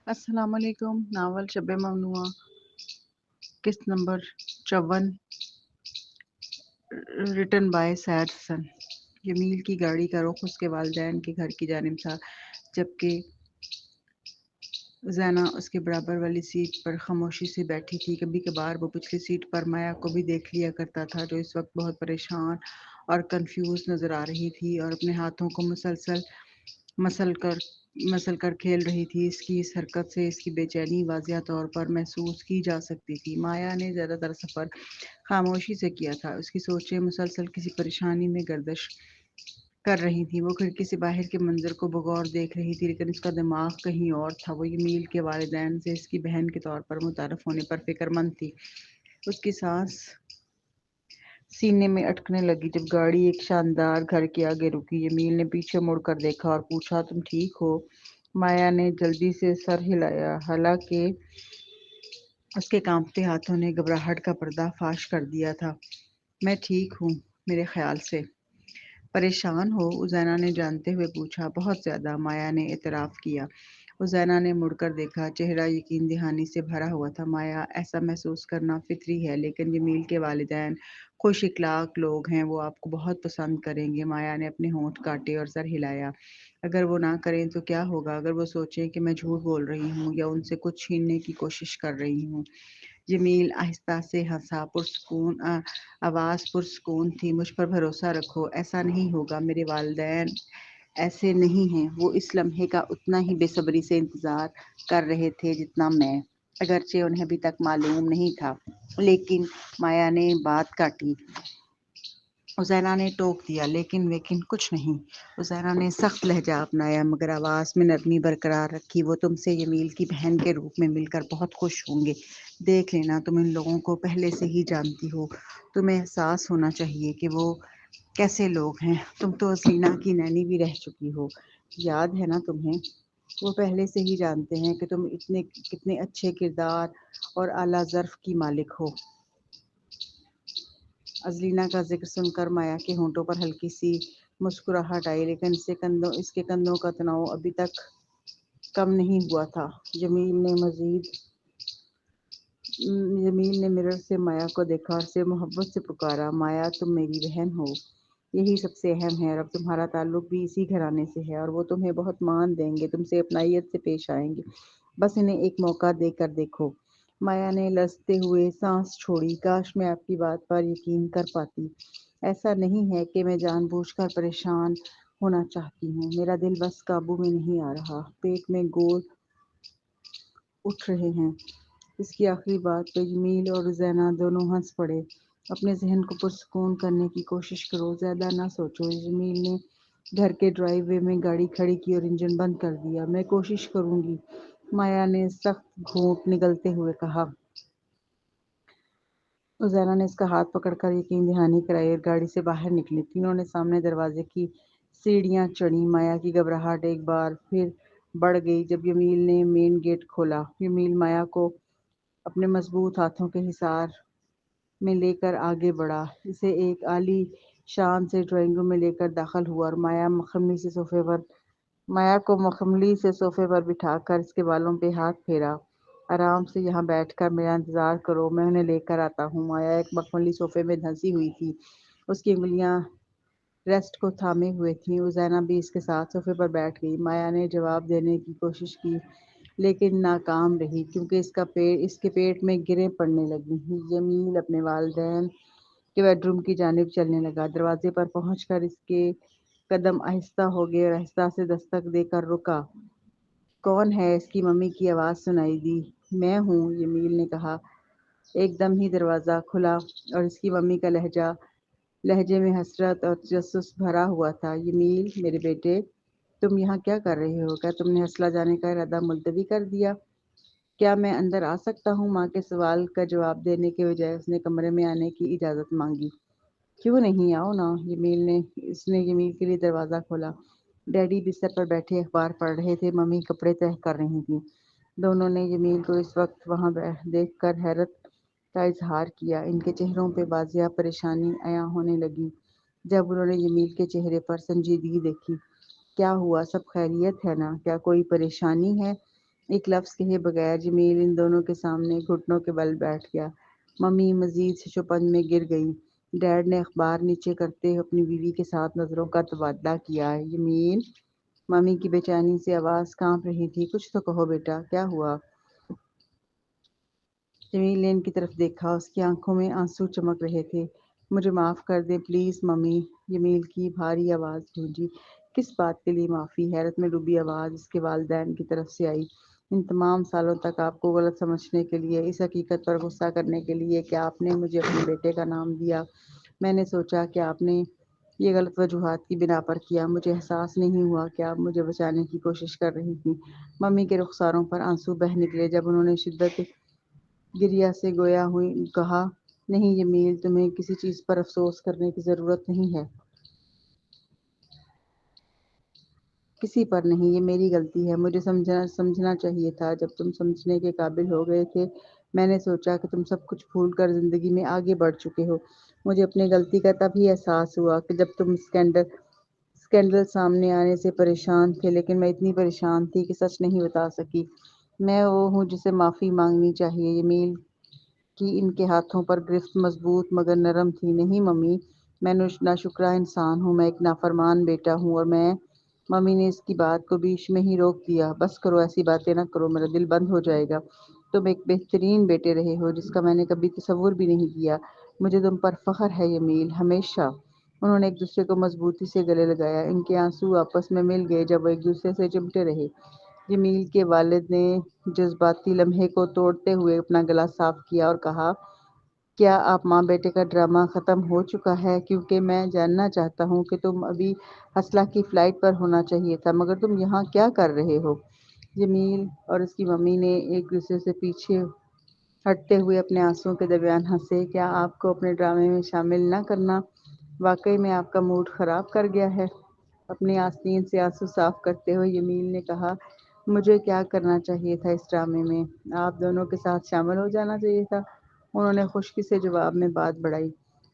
السلام علیکم۔ ناول شب ممنوعہ قسط نمبر 54 ریٹن بائی سعد حسن۔ جمیل کی گاڑی کا رخ اس کے والدین کے گھر کی جانب تھا، جبکہ زینہ اس کے برابر والی سیٹ پر خاموشی سے بیٹھی تھی۔ کبھی کبھار وہ پچھلی سیٹ پر مایا کو بھی دیکھ لیا کرتا تھا، جو اس وقت بہت پریشان اور کنفیوز نظر آ رہی تھی اور اپنے ہاتھوں کو مسل کر کھیل رہی تھی۔ اس کی اس حرکت سے اس کی بے چینی واضح طور پر محسوس کی جا سکتی تھی۔ مایا نے زیادہ تر سفر خاموشی سے کیا تھا۔ اس کی سوچیں مسلسل کسی پریشانی میں گردش کر رہی تھی۔ وہ کھڑکی سے باہر کے منظر کو بغور دیکھ رہی تھی، لیکن اس کا دماغ کہیں اور تھا۔ وہ جمیل کے والدین سے اس کی بہن کے طور پر متعارف ہونے پر فکر مند تھی۔ اس کی سانس سینے میں اٹکنے لگی جب گاڑی ایک شاندار گھر کے آگے رکی۔ جمیل نے پیچھے مڑ کر دیکھا اور پوچھا، تم ٹھیک ہو؟ مایا نے جلدی سے سر ہلایا، حالانکہ اس کے کانپتے ہاتھوں نے گھبراہٹ کا پردہ فاش کر دیا تھا۔ میں ٹھیک ہوں، میرے خیال سے۔ پریشان ہو؟ عزینہ نے جانتے ہوئے پوچھا۔ بہت زیادہ، مایا نے اعتراف کیا۔ عزینہ نے مڑ کر دیکھا، چہرہ یقین دہانی سے بھرا ہوا تھا۔ مایا، ایسا محسوس کرنا فطری ہے، لیکن جمیل کے والدین خوش اخلاق لوگ ہیں، وہ آپ کو بہت پسند کریں گے۔ مایا نے اپنے ہونٹ کاٹے اور سر ہلایا۔ اگر وہ نہ کریں تو کیا ہوگا؟ اگر وہ سوچیں کہ میں جھوٹ بول رہی ہوں یا ان سے کچھ چھیننے کی کوشش کر رہی ہوں؟ جمیل آہستہ سے ہنسا، آواز پرسکون تھی۔ مجھ پر بھروسہ رکھو، ایسا نہیں ہوگا۔ میرے والدین ایسے نہیں ہیں، وہ اس لمحے کا اتنا ہی بے صبری سے انتظار کر رہے تھے جتنا میں، اگرچہ انہیں ابھی تک معلوم نہیں تھا۔ لیکن مایا نے بات کاٹی۔ عزینہ نے ٹوک دیا، لیکن کچھ نہیں۔ عزینہ نے سخت لہجہ اپنایا مگر آواز میں نرمی برقرار رکھی۔ وہ تم سے جمیل کی بہن کے روپ میں مل کر بہت خوش ہوں گے۔ دیکھ لینا، تم ان لوگوں کو پہلے سے ہی جانتی ہو، تمہیں احساس ہونا چاہیے کہ وہ کیسے لوگ ہیں۔ تم تو ازلینہ کی نینی بھی رہ چکی ہو، یاد ہے نا تمہیں؟ وہ پہلے سے ہی جانتے ہیں کہ تم کتنے اچھے کردار اور اعلیٰ ظرف کی مالک ہو۔ ازلینہ کا ذکر سن کر مایا کے ہونٹوں پر ہلکی سی مسکراہٹ آئی، لیکن اس کے کندھوں کا تناؤ ابھی تک کم نہیں ہوا تھا۔ جمیل نے مرر سے مایا کو دیکھا اور اسے محبت سے پکارا، مایا تم میری بہن ہو، یہی سب سے اہم ہے، اور اب تمہارا تعلق بھی اسی گھرانے سے ہے اور وہ تمہیں بہت مان دیں گے، تم سے اپنائیت سے پیش آئیں گے، بس انہیں ایک موقع دے کر دیکھو۔ مایا نے لرزتے ہوئے سانس چھوڑی، کاش میں آپ کی بات پر یقین کر پاتی۔ ایسا نہیں ہے کہ میں جان بوجھ کر پریشان ہونا چاہتی ہوں، میرا دل بس قابو میں نہیں آ رہا، پیٹ میں گول اٹھ رہے ہیں۔ اس کی آخری بات پہ جمیل اور زینہ دونوں ہنس پڑے۔ اپنے ذہن کو پرسکون کرنے کی کوشش کرو، زیادہ نہ سوچو۔ جمیل نے گھر کے ڈرائیو وے میں گاڑی کھڑی کی اور انجن بند کر دیا۔ میں کوشش کروں گی، مایا نے سخت گھونٹ نگلتے ہوئے کہا۔ عزینہ نے اس کا ہاتھ پکڑ کر یقین دہانی کرائی اور گاڑی سے باہر نکلی۔ تینوں نے سامنے دروازے کی سیڑھیاں چڑھیں۔ مایا کی گھبراہٹ ایک بار پھر بڑھ گئی جب جمیل نے مین گیٹ کھولا۔ جمیل مایا کو اپنے مضبوط ہاتھوں کے حصار میں لے کر آگے بڑھا، اسے ایک عالی شان سے ڈرائنگ روم میں لے کر داخل ہوا اور مایا کو مخملی سے صوفے پر بٹھا کر اس کے بالوں پہ ہاتھ پھیرا۔ آرام سے یہاں بیٹھ کر میرا انتظار کرو، میں انہیں لے کر آتا ہوں۔ مایا ایک مخملی صوفے میں دھنسی ہوئی تھی، اس کی انگلیاں ریسٹ کو تھامے ہوئے تھیں۔ عزینہ بھی اس کے ساتھ صوفے پر بیٹھ گئی۔ مایا نے جواب دینے کی کوشش کی لیکن ناکام رہی، کیونکہ اس کے پیٹ میں گریں پڑنے لگیں۔ جمیل اپنے والدین کے بیڈ روم کی جانب چلنے لگا۔ دروازے پر پہنچ کر اس کے قدم آہستہ ہو گئے اور آہستہ سے دستک دے کر رکا۔ کون ہے؟ اس کی ممی کی آواز سنائی دی۔ میں ہوں، جمیل نے کہا۔ ایک دم ہی دروازہ کھلا اور اس کی ممی کا لہجے میں حسرت اور تجسس بھرا ہوا تھا۔ جمیل، میرے بیٹے، تم یہاں کیا کر رہے ہو؟ کیا تم نے اسلحہ جانے کا ارادہ ملتوی کر دیا؟ کیا میں اندر آ سکتا ہوں؟ ماں کے سوال کا جواب دینے کے بجائے اس نے کمرے میں آنے کی اجازت مانگی۔ کیوں نہیں، آؤ نا۔ اس نے جمیل کے لیے دروازہ کھولا۔ ڈیڈی بستر پر بیٹھے اخبار پڑھ رہے تھے، ممی کپڑے تہہ کر رہی تھیں۔ دونوں نے جمیل کو اس وقت وہاں دیکھ کر حیرت کا اظہار کیا۔ ان کے چہروں پہ واضح پریشانی عیاں ہونے لگی جب انہوں نے جمیل کے چہرے پر سنجیدگی دیکھی۔ کیا ہوا؟ سب خیریت ہے نا؟ کیا کوئی پریشانی ہے؟ ایک لفظ کہے بغیر جمیل ان دونوں کے سامنے گھٹنوں کے بل بیٹھ گیا۔ ممی مزید ششوپن میں گر گئیں۔ ڈیڈ نے اخبار نیچے کرتے اپنی بیوی کے ساتھ نظروں کا تبادلہ کیا۔ یمین، ممی کی بے چینی سے آواز کانپ رہی تھی۔ کچھ تو کہو بیٹا، کیا ہوا؟ جمیل نے ان کی طرف دیکھا، اس کی آنکھوں میں آنسو چمک رہے تھے۔ مجھے معاف کر دیں پلیز ممی، جمیل کی بھاری آواز گونجی۔ کس بات کے لیے معافی؟ حیرت میں ڈوبی آواز اس کے والدین کی طرف سے آئی۔ ان تمام سالوں تک آپ کو غلط سمجھنے کے لیے، اس حقیقت پر غصہ کرنے کے لیے کہ آپ نے مجھے اپنے بیٹے کا نام دیا۔ میں نے سوچا کہ آپ نے یہ غلط وجوہات کی بنا پر کیا۔ مجھے احساس نہیں ہوا کہ آپ مجھے بچانے کی کوشش کر رہی تھیں۔ ممی کے رخساروں پر آنسو بہہ نکلے جب انہوں نے شدت گریہ سے گویا ہوئی کہا، نہیں جمیل، تمہیں کسی چیز پر افسوس کرنے کی ضرورت نہیں ہے۔ کسی پر نہیں، یہ میری غلطی ہے۔ مجھے سمجھنا چاہیے تھا جب تم سمجھنے کے قابل ہو گئے تھے۔ میں نے سوچا کہ تم سب کچھ بھول کر زندگی میں آگے بڑھ چکے ہو۔ مجھے اپنی غلطی کا تب ہی احساس ہوا کہ جب تم اسکینڈل سامنے آنے سے پریشان تھے، لیکن میں اتنی پریشان تھی کہ سچ نہیں بتا سکی۔ میں وہ ہوں جسے معافی مانگنی چاہیے۔ یمیل کی ان کے ہاتھوں پر گرفت مضبوط مگر نرم تھی۔ نہیں ممی، میں ناشکرا انسان ہوں، میں ایک نافرمان بیٹا ہوں، اور میں ممی نے اس کی بات کو بیچ میں ہی روک دیا۔ بس کرو، ایسی باتیں نہ کرو، میرا دل بند ہو جائے گا۔ تم ایک بہترین بیٹے رہے ہو جس کا میں نے کبھی تصور بھی نہیں کیا۔ مجھے تم پر فخر ہے یمیل، ہمیشہ۔ انہوں نے ایک دوسرے کو مضبوطی سے گلے لگایا۔ ان کے آنسو آپس میں مل گئے جب وہ ایک دوسرے سے چمٹے رہے۔ جمیل کے والد نے جذباتی لمحے کو توڑتے ہوئے اپنا گلا صاف کیا اور کہا، کیا آپ ماں بیٹے کا ڈرامہ ختم ہو چکا ہے؟ کیونکہ میں جاننا چاہتا ہوں کہ تم ابھی اسلحہ کی فلائٹ پر ہونا چاہیے تھا، مگر تم یہاں کیا کر رہے ہو؟ جمیل اور اس کی ممی نے ایک دوسرے سے پیچھے ہٹتے ہوئے اپنے آنسوؤں کے درمیان ہنسے۔ کیا آپ کو اپنے ڈرامے میں شامل نہ کرنا واقعی میں آپ کا موڈ خراب کر گیا ہے؟ اپنی آستین سے آنسو صاف کرتے ہوئے یمیل نے کہا، مجھے کیا کرنا چاہیے تھا اس ڈرامے میں؟ آپ دونوں کے ساتھ شامل ہو جانا چاہیے تھا۔ انہوں نے خشکی سے جواب میں بات بڑھائی۔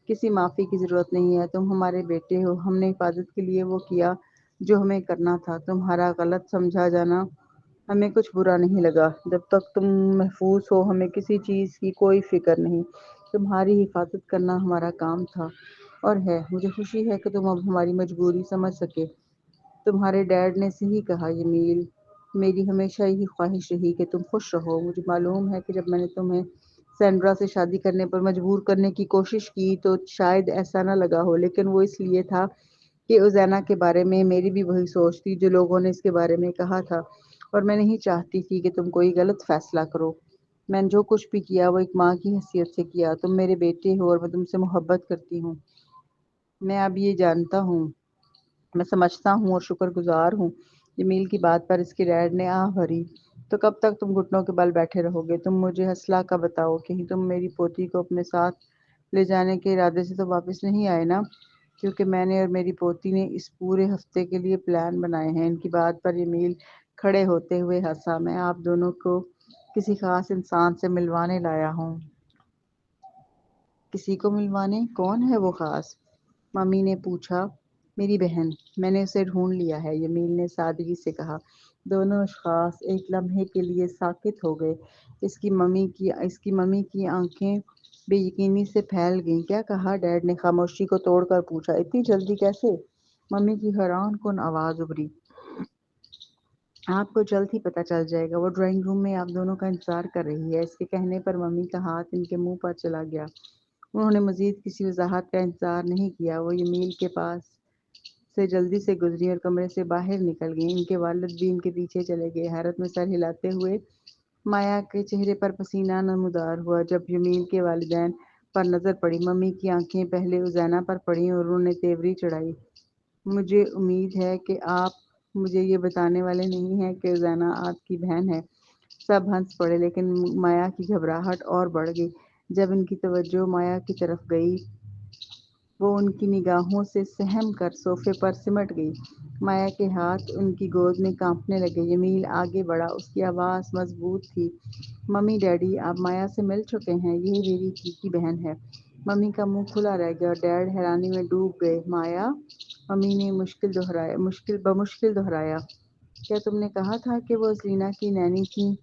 کسی معافی کی ضرورت نہیں ہے، تم ہمارے بیٹے ہو، ہم نے حفاظت کے لیے وہ کیا جو ہمیں کرنا تھا۔ تمہارا غلط سمجھا جانا ہمیں کچھ برا نہیں لگا۔ جب تک تم محفوظ ہو ہمیں کسی چیز کی کوئی فکر نہیں۔ تمہاری حفاظت کرنا ہمارا کام تھا اور ہے۔ مجھے خوشی ہے کہ تم اب ہماری مجبوری سمجھ سکے۔ تمہارے ڈیڈ نے صحیح کہا یمیل، میری ہمیشہ یہی خواہش رہی کہ تم خوش رہو۔ مجھے معلوم ہے کہ جب میں نے تمہیں سینڈرا سے شادی کرنے پر مجبور کرنے کی کوشش کی تو شاید ایسا نہ لگا ہو، لیکن وہ اس لیے تھا کہ اوزینا کے بارے میں میری بھی وہی سوچ تھی جو لوگوں نے اس کے بارے میں کہا تھا، اور میں نہیں چاہتی تھی کہ تم کوئی غلط فیصلہ کرو۔ میں نے جو کچھ بھی کیا وہ ایک ماں کی حیثیت سے کیا۔ تم میرے بیٹے ہو اور میں تم سے محبت کرتی ہوں۔ میں اب یہ جانتا ہوں، میں سمجھتا ہوں اور شکر گزار ہوں۔ جمیل کی بات پر اس کے ڈیڈ نے آہ بھری۔ تو کب تک تم گھٹنوں کے بل بیٹھے رہو گے؟ تم مجھے اسلحہ کا بتاؤ، کہیں تم میری پوتی کو اپنے ساتھ لے جانے کے ارادے سے تو واپس نہیں آئے نا؟ کیونکہ میں نے اور میری پوتی نے اس پورے ہفتے کے لیے پلان بنائے ہیں۔ ان کی بات پر جمیل کھڑے ہوتے ہوئے ہنسا۔ میں آپ دونوں کو کسی خاص انسان سے ملوانے لایا ہوں۔ کسی کو ملوانے؟ کون ہے وہ خاص؟ ممی نے پوچھا۔ میری بہن، میں نے اسے ڈھونڈ لیا ہے، یمیل نے سادگی سے کہا۔ دونوں اشخاص ایک لمحے کے لیے ساکت ہو گئے۔ اس کی ممی کی آنکھیں بے یقینی سے پھیل گئیں۔ کیا کہا؟ ڈیڈ نے خاموشی کو توڑ کر پوچھا۔ اتنی جلدی کیسے؟ ممی کی حیران کن آواز ابھری۔ آپ کو جلد ہی پتہ چل جائے گا، وہ ڈرائنگ روم میں آپ دونوں کا انتظار کر رہی ہے۔ اس کے کہنے پر ممی کا ہاتھ ان کے منہ پر چلا گیا۔ انہوں نے مزید کسی وضاحت کا انتظار نہیں کیا۔ وہ یمیل کے پاس سے جلدی سے گزری اور کمرے سے باہر نکل گئیں۔ ان کے والد بھی ان کے پیچھے چلے گئے، حیرت میں سر ہلاتے ہوئے۔ مایا کے چہرے پر پسینہ نمودار ہوا جب یمیل کے والدین پر نظر پڑی۔ ممی کی آنکھیں پہلے اوزینا پر پڑیں اور انہوں نے تیوری چڑھائی۔ مجھے امید ہے کہ آپ مجھے یہ بتانے والے نہیں ہیں کہ اوزینا آپ کی بہن ہے۔ سب ہنس پڑے، لیکن مایا کی گھبراہٹ اور بڑھ گئی۔ جب ان کی توجہ مایا کی طرف گئی، وہ ان کی نگاہوں سے سہم کر صوفے پر سمٹ گئی۔ مایا کے ہاتھ ان کی گود میں کانپنے لگے۔ یمیل آگے بڑھا، اس کی آواز مضبوط تھی۔ ممی ڈیڈی، آپ مایا سے مل چکے ہیں، یہی میری چیکی بہن ہے۔ ممی کا منہ کھلا رہ گیا اور ڈیڈ حیرانی میں ڈوب گئے۔ مایا؟ ممی نے بمشکل دہرایا۔ کیا تم نے کہا تھا کہ وہ لینا کی نینی تھیں؟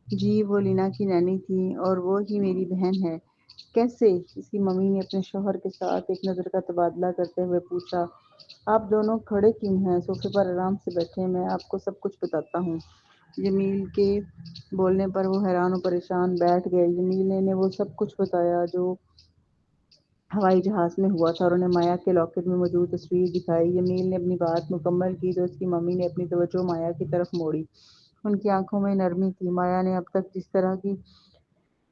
جی وہ لینا کی نینی تھیں اور وہ ہی میری بہن ہے۔ کیسے؟ اس کی ممی نے اپنے شوہر کے ساتھ ایک نظر کا تبادلہ کرتے ہوئے پوچھا۔ آپ دونوں کھڑے کیوں ہیں؟ صوفے پر آرام سے بیٹھے، میں آپ کو سب کچھ بتاتا ہوں۔ جمیل کے بولنے پر وہ حیران و پریشان بیٹھ گئے۔ جمیل نے انہیں وہ سب کچھ بتایا جو ہوائی جہاز میں ہوا تھا اور انہیں مایا کے لاکٹ میں موجود تصویر دکھائی۔ جمیل نے اپنی بات مکمل کی تو اس کی ممی نے اپنی توجہ مایا کی طرف موڑی۔ ان کی آنکھوں میں نرمی تھی۔ مایا نے اب تک جس طرح کی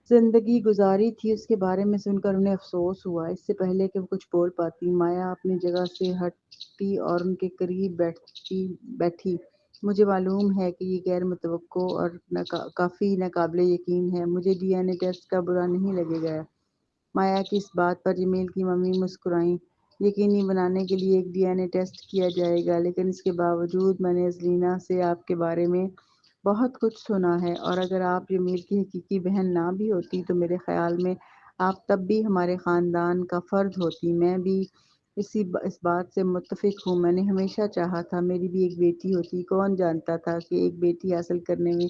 زندگی گزاری تھی اس کے بارے میں سن کر انہیں افسوس ہوا۔ اس سے پہلے کہ وہ کچھ بول پاتی، مایا اپنی جگہ سے ہٹی اور ان کے قریب بیٹھی۔ مجھے معلوم ہے کہ یہ غیر متوقع اور کافی ناقابل یقین ہے۔ مجھے ڈی این اے ٹیسٹ کا برا نہیں لگے گا۔ مایا کی اس بات پر جمیل کی ممی مسکرائیں۔ یقینی بنانے کے لیے ایک ڈی این اے ٹیسٹ کیا جائے گا، لیکن اس کے باوجود میں نے ازلینا سے آپ کے بارے میں بہت کچھ سنا ہے اور اگر آپ جمیل کی حقیقی بہن نہ بھی ہوتی تو میرے خیال میں آپ تب بھی ہمارے خاندان کا فرد ہوتی۔ میں بھی اس بات سے متفق ہوں۔ میں نے ہمیشہ چاہا تھا میری بھی ایک بیٹی ہوتی۔ کون جانتا تھا کہ ایک بیٹی حاصل کرنے میں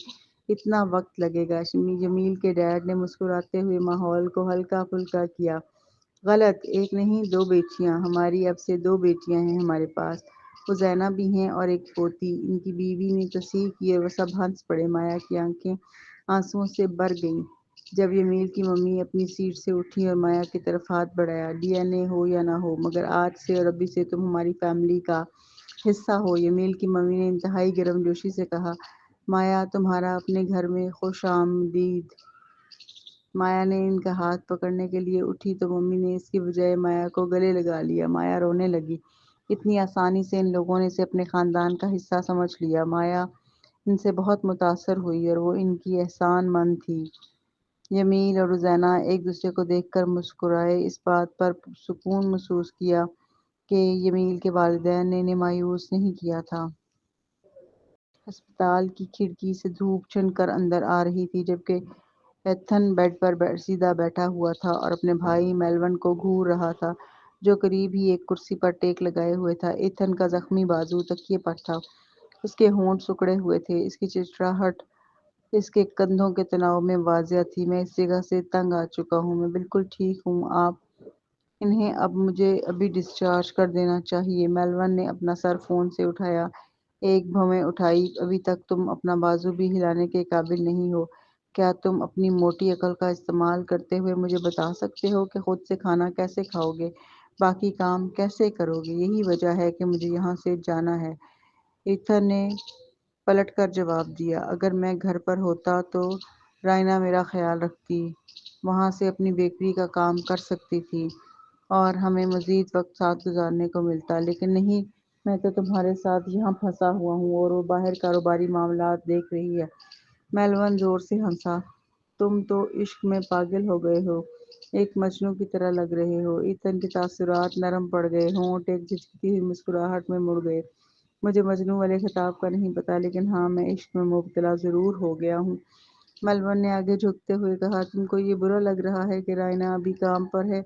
اتنا وقت لگے گا۔ جمیل کے ڈیڈ نے مسکراتے ہوئے ماحول کو ہلکا پھلکا کیا۔ غلط، ایک نہیں دو بیٹیاں، ہماری اب سے دو بیٹیاں ہیں ہمارے پاس، حسینہ بھی ہیں اور ایک پوتی۔ ان کی بیوی نے تصحیح کی اور وہ سب ہنس پڑے۔ مایا کی آنکھیں آنسوؤں سے بھر گئیں جب جمیل کی ممی اپنی سیٹ سے اٹھی اور مایا کی طرف ہاتھ بڑھایا۔ ڈی این اے ہو یا نہ ہو، مگر آج سے اور ابھی سے تم ہماری فیملی کا حصہ ہو۔ جمیل کی ممی نے انتہائی گرم جوشی سے کہا۔ مایا تمہارا اپنے گھر میں خوش آمدید۔ مایا نے ان کا ہاتھ پکڑنے کے لیے اٹھی تو ممی نے اس کی بجائے مایا کو گلے لگا لیا۔ مایا رونے لگی۔ اتنی آسانی سے ان لوگوں نے اسے اپنے خاندان کا حصہ سمجھ لیا۔ مایا ان سے بہت متاثر ہوئی اور وہ ان کی احسان مند تھی۔ جمیل اور حسینہ ایک دوسرے کو دیکھ کر مسکرائے۔ اس بات پر سکون محسوس کیا کہ جمیل کے والدین نے انہیں مایوس نہیں کیا تھا۔ ہسپتال کی کھڑکی سے دھوپ چھن کر اندر آ رہی تھی جبکہ ایتھن بیڈ پر سیدھا بیٹھا ہوا تھا اور اپنے بھائی میلون کو گھور رہا تھا جو قریب ہی ایک کرسی پر ٹیک لگائے ہوئے تھا۔ ایتھن کا زخمی بازو تکیے پر تھا، اس کے ہونٹ سکڑے ہوئے تھے، اس کی چڑچڑاہٹ اس کے کندھوں کے تناؤ میں واضح تھی۔ میں اس جگہ سے تنگ آ چکا ہوں، میں بالکل ٹھیک ہوں، آپ انہیں اب مجھے ابھی ڈسچارج کر دینا چاہیے۔ میلون نے اپنا سر فون سے اٹھایا، ایک بھویں اٹھائی۔ ابھی تک تم اپنا بازو بھی ہلانے کے قابل نہیں ہو۔ کیا تم اپنی موٹی عقل کا استعمال کرتے ہوئے مجھے بتا سکتے ہو کہ خود سے کھانا کیسے کھاؤ گے، باقی کام کیسے کرو گے؟ یہی وجہ ہے کہ مجھے یہاں سے جانا ہے۔ ایتھن نے پلٹ کر جواب دیا، اگر میں گھر پر ہوتا تو رائنا میرا خیال رکھتی، وہاں سے اپنی بیکری کا کام کر سکتی تھی اور ہمیں مزید وقت ساتھ گزارنے کو ملتا، لیکن نہیں، میں تو تمہارے ساتھ یہاں پھنسا ہوا ہوں اور وہ باہر کاروباری معاملات دیکھ رہی ہے۔ میلون زور سے ہنسا۔ تم تو عشق میں پاگل ہو گئے ہو، ایک مجنوں کی طرح لگ رہے ہو۔ ایتھن کے تاثرات نرم پڑ گئے، ہونٹ ایک جھجکتی ہوئی مسکراہٹ میں مڑ گئے۔ مجھے مجنوں والے خطاب کا نہیں پتا، لیکن ہاں میں عشق میں مبتلا ضرور ہو گیا ہوں۔ میلون نے آگے جھکتے ہوئے کہا، تم کو یہ برا لگ رہا ہے کہ رائنا ابھی کام پر ہے،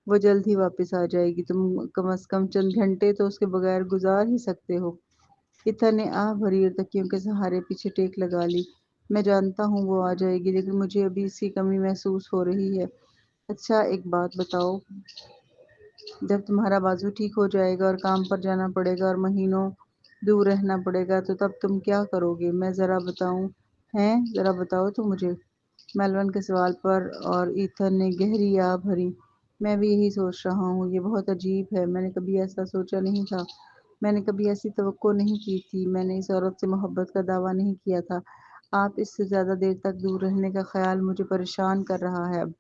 وہ جلد ہی واپس آ جائے گی، تم کم از کم چند گھنٹے تو اس کے بغیر گزار ہی سکتے ہو۔ ایتھن نے آہ بھری اور تکیوں کے سہارے پیچھے ٹیک لگا لی۔ میں جانتا ہوں وہ آ جائے گی، لیکن مجھے ابھی اس کی کمی محسوس ہو رہی ہے۔ اچھا ایک بات بتاؤ، جب تمہارا بازو ٹھیک ہو جائے گا اور کام پر جانا پڑے گا اور مہینوں دور رہنا پڑے گا تو تب تم کیا کرو گے؟ میں ذرا بتاؤں ہیں، ذرا بتاؤ تو مجھے۔ میلون کے سوال پر اور ایتھن نے گہری آہ بھری۔ میں بھی یہی سوچ رہا ہوں، یہ بہت عجیب ہے، میں نے کبھی ایسا سوچا نہیں تھا، میں نے کبھی ایسی توقع نہیں کی تھی، میں نے اس عورت سے محبت کا دعویٰ نہیں کیا تھا۔ آپ اس سے زیادہ دیر تک دور رہنے کا خیال مجھے پریشان کر رہا ہے اب۔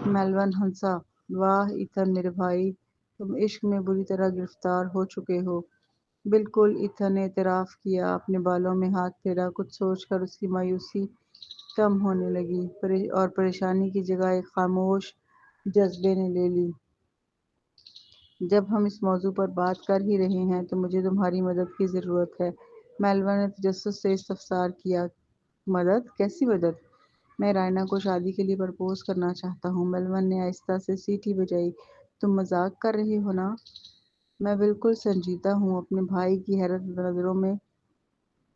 میلون ہنسا۔ واہ ایتھن میرے بھائی، تم عشق میں بری طرح گرفتار ہو چکے ہو۔ بالکل، ایتھن نے اعتراف کیا، اپنے بالوں میں ہاتھ پھیرا۔ کچھ سوچ کر اس کی مایوسی کم ہونے لگی اور پریشانی کی جگہ ایک خاموش جذبے نے لے لی۔ جب ہم اس موضوع پر بات کر ہی رہے ہیں تو مجھے تمہاری مدد کی ضرورت ہے۔ میلون نے تجسس سے استفسار کیا، مدد؟ کیسی مدد؟ میں رائنا کو شادی کے لیے پرپوز کرنا چاہتا ہوں۔ میلون نے آہستہ سے سیٹی بجائی۔ تم مذاق کر رہے ہو نا؟ میں بالکل سنجیدہ ہوں۔ اپنے بھائی کی حیرت نظروں میں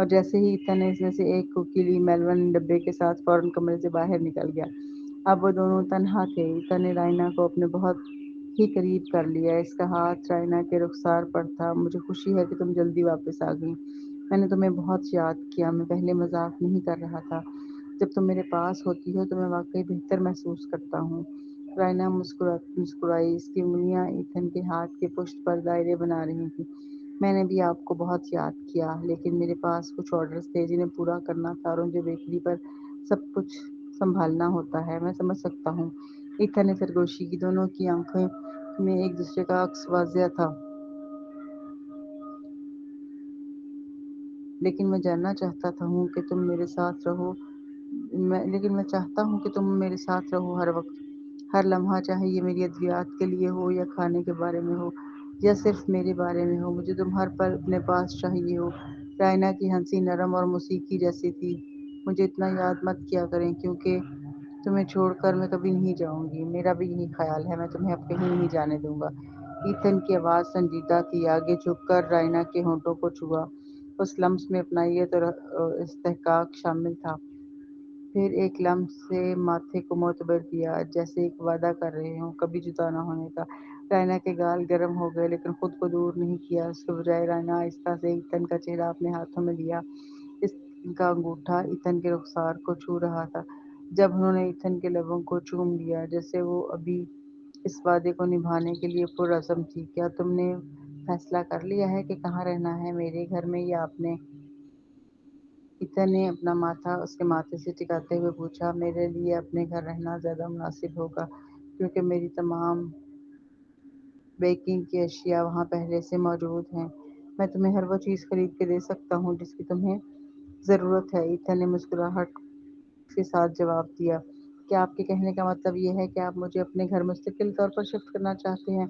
اور جیسے ہی ایتھن نے اس میں سے ایک کو لی، میلون ڈبے کے ساتھ فوراً کمرے سے باہر نکل گیا۔ اب وہ دونوں تنہا تھے۔ ایتھن نے رائنا کو اپنے بہت ہی قریب کر لیا۔ اس کا ہاتھ رائنا کے رخسار پر تھا۔ مجھے خوشی ہے کہ تم جلدی واپس آ گئی۔ میں نے تمہیں بہت یاد کیا۔ میں پہلے مذاق نہیں کر رہا تھا۔ جب تم میرے پاس ہوتی ہو تو میں واقعی بہتر محسوس کرتا ہوں۔ رائنا مسکرائی۔ اس کی انگلیاں ایتھن کے ہاتھ کے پشت پر دائرے بنا رہی تھیں۔ میں نے بھی آپ کو بہت یاد کیا، لیکن میرے پاس کچھ آرڈرز تھے جنہیں پورا کرنا تھا اور مجھے بیکری پر سب کچھ سنبھالنا ہوتا ہے۔ میں سمجھ سکتا ہوں۔ ایتھن نے سرگوشی کی۔ دونوں کی آنکھوں میں ایک دوسرے کا عکس واضح تھا۔ لیکن میں جاننا چاہتا ہوں کہ تم میرے ساتھ رہو لیکن میں چاہتا ہوں کہ تم میرے ساتھ رہو ہر وقت، ہر لمحہ، چاہے یہ میری ادویات کے لیے ہو یا کھانے کے بارے میں ہو یا صرف میرے بارے میں ہو۔ مجھے تم ہر پل اپنے پاس چاہیے ہو۔ رائنا کی ہنسی نرم اور موسیقی جیسی تھی۔ مجھے اتنا یاد مت کیا کریں کیونکہ تمہیں چھوڑ کر میں کبھی نہیں جاؤں گی۔ میرا بھی یہی خیال ہے۔ میں تمہیں اب کہیں نہیں جانے دوں گا۔ ایتھن کی آواز سنجیدہ تھی۔ آگے جھک کر رائنا کے ہونٹوں کو چھوا۔ اس لمس میں اپنائیت اور استحقاق شامل تھا۔ پھر ایک لمس سے ماتھے کو معتبر کیا، جیسے ایک وعدہ کر رہے ہوں کبھی جدا نہ ہونے کا۔ رائنا کے گال گرم ہو گئے لیکن خود کو دور نہیں کیا۔ اس کے بجائے رائنا آہستہ سے ایتھن کا چہرہ اپنے ہاتھوں میں لیا۔ اس کا انگوٹھا ایتھن کے رخسار کو چھو رہا تھا۔ جب انہوں نے ایتھن کے لبوں کو چوم لیا، جیسے وہ ابھی اس وعدے کو نبھانے کے لیے پرعزم تھی۔ کیا تم نے فیصلہ کر لیا ہے کہ کہاں رہنا ہے، میرے گھر میں یا اپنے؟ ایتھن نے اپنا ماتھا اس کے ماتھے سے ٹکاتے ہوئے پوچھا۔ میرے لیے اپنے گھر رہنا زیادہ مناسب ہوگا کیونکہ میری تمام بیکنگ کی اشیاء وہاں پہلے سے موجود ہیں۔ میں تمہیں ہر وہ چیز خرید کے دے سکتا ہوں جس کی تمہیں ضرورت ہے۔ ایتھن نے مسکراہٹ کے ساتھ جواب دیا۔ کیا آپ کے کہنے کا مطلب یہ ہے کہ آپ مجھے اپنے گھر مستقل طور پر شفٹ کرنا چاہتے ہیں؟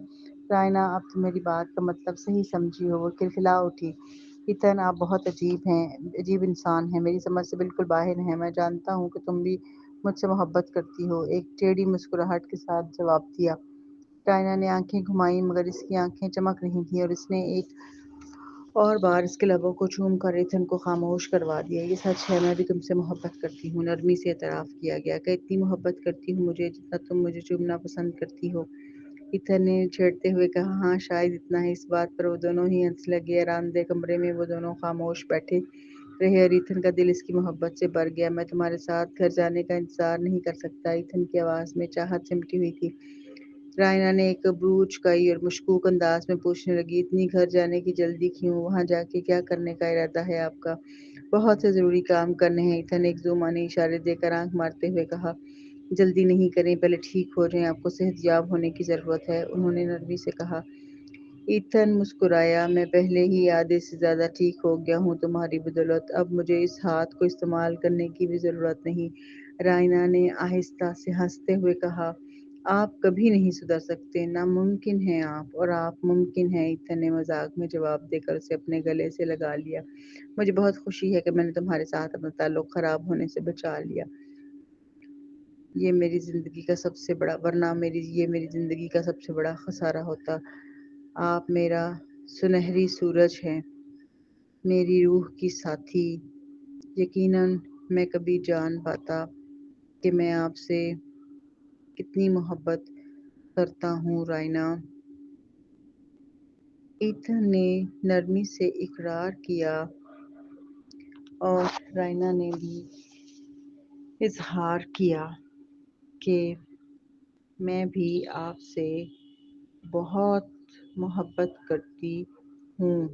رائنا، اب تم میری بات کا مطلب صحیح سمجھی ہو۔ وہ کھلکھلا اٹھی۔ ایتھن، آپ بہت عجیب انسان ہیں، میری سمجھ سے بالکل باہر ہیں۔ میں جانتا ہوں کہ تم بھی مجھ سے محبت کرتی ہو، ایک ٹیڑھی مسکراہٹ کے ساتھ جواب دیا۔ رائنا نے آنکھیں گھمائیں مگر اس کی آنکھیں چمک رہی تھیں اور اس نے ایک اور بار اس کے لبوں کو چوم کر ایتھن کو خاموش کروا دیا۔ یہ سچ ہے، میں بھی تم سے محبت کرتی ہوں، نرمی سے اعتراف کیا گیا۔ کہ اتنی محبت کرتی ہوں مجھے جتنا تم مجھے چومنا پسند کرتی ہو؟ ایتھن نے چھیڑتے ہوئے کہا۔ ہاں، شاید اتنا ہی۔ اس بات پر وہ دونوں ہی ہنسنے لگے۔ آرام دہ کمرے میں وہ دونوں خاموش بیٹھے رہے اور ایتھن کا دل اس کی محبت سے بھر گیا۔ میں تمہارے ساتھ گھر جانے کا انتظار نہیں کر سکتا، ایتھن کی آواز میں چاہت سمٹی ہوئی تھی۔ رائنا نے ایک ابرو چکائی اور مشکوک انداز میں پوچھنے لگی، اتنی گھر جانے کی جلدی کیوں؟ وہاں جا کے کیا کرنے کا ارادہ ہے آپ کا؟ بہت سے ضروری کام کرنے ہیں، ایتھن نے ایک ذومعنی اشارے دے کر آنکھ مارتے ہوئے کہا۔ جلدی نہیں کریں، پہلے ٹھیک ہو جائیں، آپ کو صحت یاب ہونے کی ضرورت ہے، انہوں نے نرمی سے کہا۔ ایتھن مسکرایا۔ میں پہلے ہی آدھے سے زیادہ ٹھیک ہو گیا ہوں تمہاری بدولت، اب مجھے اس ہاتھ کو استعمال کرنے کی بھی ضرورت نہیں۔ رائنا نے آہستہ سے ہنستے ہوئے کہا۔ آپ کبھی نہیں سدھر سکتے، ناممکن ہیں آپ، اور آپ ممکن ہیں، ایتھن نے مذاق میں جواب دے کر اسے اپنے گلے سے لگا لیا۔ مجھے بہت خوشی ہے کہ میں نے تمہارے ساتھ اپنا تعلق خراب ہونے سے بچا لیا۔ یہ میری زندگی کا سب سے بڑا یہ میری زندگی کا سب سے بڑا خسارہ ہوتا۔ آپ میرا سنہری سورج ہیں، میری روح کی ساتھی۔ یقیناً میں کبھی جان پاتا کہ میں آپ سے کتنی محبت کرتا ہوں رائنا۔ ایتھن نے نرمی سے اقرار کیا اور رائنا نے بھی اظہار کیا کہ میں بھی آپ سے بہت محبت کرتی ہوں۔